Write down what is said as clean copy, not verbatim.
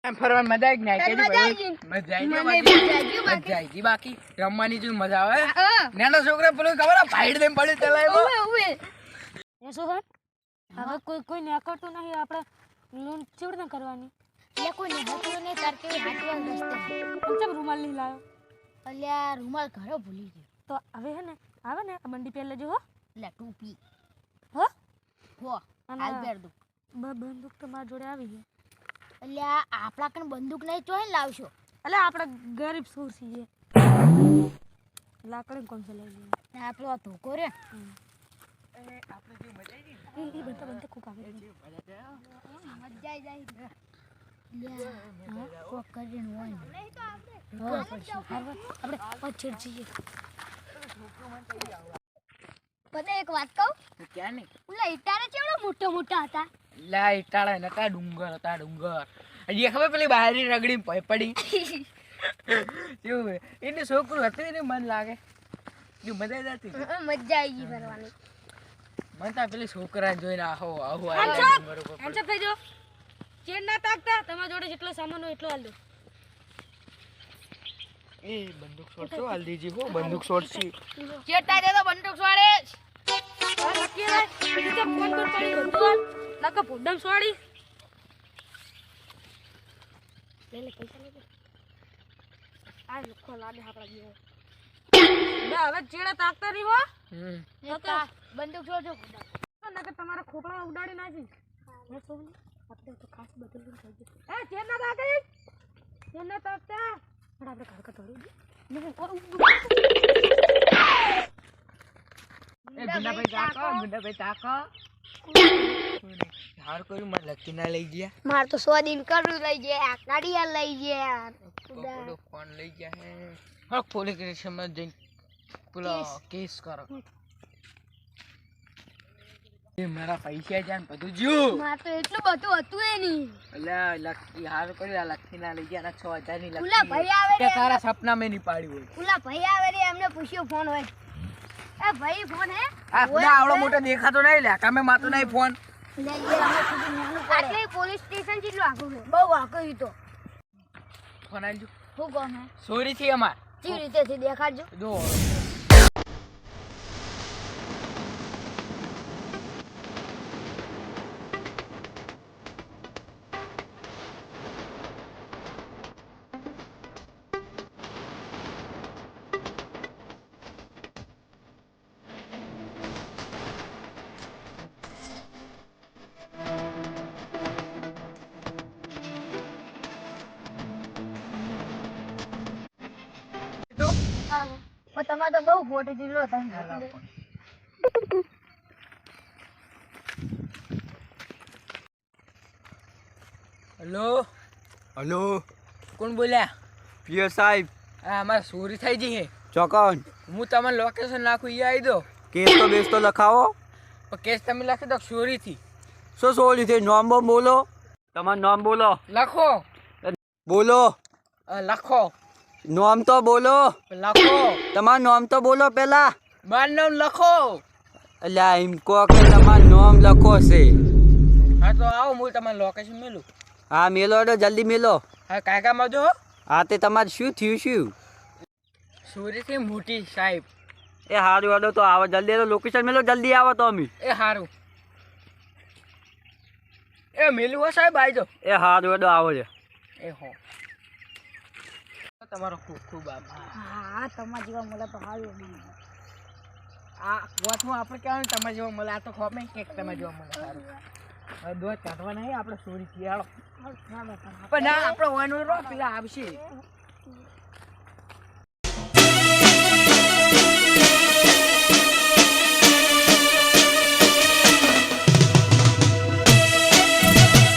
એમ ફરવા મજા જ નહીં મજા આવી બાકી રમવાની જો મજા આવે નાના છોકરા પેલું ખબર ફાઈટ દેમ પડે ચલાય હવે કોઈ નેકળતું નહીં આપણે લોન ચેવડ ન કરવાની એટલે કોઈ નેકળતું નહીં તાર કેવી હાથવા રસ્તે પંચમ રૂમાલ નહીં લાવ્યો અલ્યા રૂમાલ ઘરે ભૂલી ગયો તો હવે હે ને આવે ને આ મંડી પહેલા જો હો એટલે ટોપી હો હાલ પહેર દો બંદૂક તો માર જોડે આવી ગઈ અલ્યા આપણા કણ બંદૂક નહીં ચોય લાવશો અલ્યા આપણે ગરીબ સોર છીએ લાકડી કોણ છે લઈ લે આપણો ધોકો રે આપણે જે મજા આવી એ બંધ ખૂબ આવે મજા જાય કો કરીને હોય નહીં તો આપણે પછેડ છીએ પતે એક વાત કહું ક્યાં નહીં ઓલા ઈટારે કેવડો મોટા હતા લા ઈટાળા નતા ડુંગર હતા ડુંગર હજી ખબર પેલી બહારી રગડી પડી કેવું એને છોકરું હતું એને મન લાગે જો મજા જ હતી મજા આવી ગઈ ફરવાની મને તો પેલી છોકરા જોઈને આહો આહો હેન્ડસઅપ થઈ જો ચેન ના તાકતા તમારા જોડે જેટલો સામાન હોય એટલો હાલ દો એ બંદૂક છોડશો હાલ દીજી હો બંદૂક છોડશી ચેટા દે તો બંદૂક છોડે નક્કી રે પછી તો ફોન પર પડી બધું નકા ભોડમ છોડી લે પૈસા લે આ લખો લાડે આપડા જીવો બે હવે ચેડા તાકતા રહી હો નકા બંદૂક છોડજો નકા તમારા ખોપડા ઉડાડી નાખી મે સોમ આપણે તો ખાસ બદલવું થઈ ગયું એ ચેન ના તાકે ચેન ના તાકતા પણ આપણે ઘર કટોડી દે ને એ ગુંડાભાઈ તાકો હાર કોઈ મને લકી ના લઈ ગયા માર તો 100 દિન કરું લઈ ગયા કાડિયા લઈ ગયા ફોન લઈ ગયા હે હા પોલીસ સ્ટેશનમાં જઈને પેલો કેસ કરો એ મારા પૈસા જાન બધું જો માર તો એટલું બધું હતું એ ની અલ્યા લકી હાર કરી લકી ના લઈ ગયા ના 6000 ની લકી ઉલા ભાઈ આવે કે તારા સપના મે નહીં પાડ્યું હોય ઉલા ભાઈ આવે રે એમને પૂછ્યો ફોન હોય એ ભાઈ ફોન હે આ ખુદા આવડો મોટો દેખાતો નહીં લે કામે માતો નહીં ફોન આટલે પોલીસ સ્ટેશન જેટલું આગળ છે બહુ આગળ તો ફોન આલજો હું કોણ હે સોરી થી અમાર કેવી રીતે થી દેખાડજો જો તમારે તો બહુ ખોટી જીલો થાય હેલો हेलो કોણ બોલ્યા पीए साहब આ અમાર ચોરી થઈ ગઈ હે चौकन હું તમને લોકેશન નાખું ઈ આવી દો केस तो बेच तो लखाओ પણ કેસ તમે લખી દો ચોરી થી सो सोली थे नाम बोलो तमार नाम बोलो લખો बोलो લખો नाम तो बोलो લખો तमार नाम तो बोलो पहला મારું નામ લખો अल्या इनको के तमार नाम लखो से હા તો આવો હું તમને લોકેશન મેલું हाँ मेलो तो जल्दी मेलो હા કાકામાં જો आते तमार शू थी शू ચોરી થી મોટી સાહેબ ए हारू वालो तो आओ जल्दी तो लोकेशन मेलो जल्दी आओ तो अमी એ હારું એ મેલું હો સાહેબ આવી જાઓ ए हारू वालो आओ जे એ હો તમારો ખૂબ ખૂબ આભાર હા તમારા જેવા મળે તો હારું આ વાતમાં આપણે કહેવાનું તમારા જેવા મળે આ તો ખોપ નહીં કે તમારા જેવા મળે સારું હવે દોત કાઢવા નહીં આપણે ચોરી થી હાલો પણ ના આપણે ઓનો રો પેલા આવશે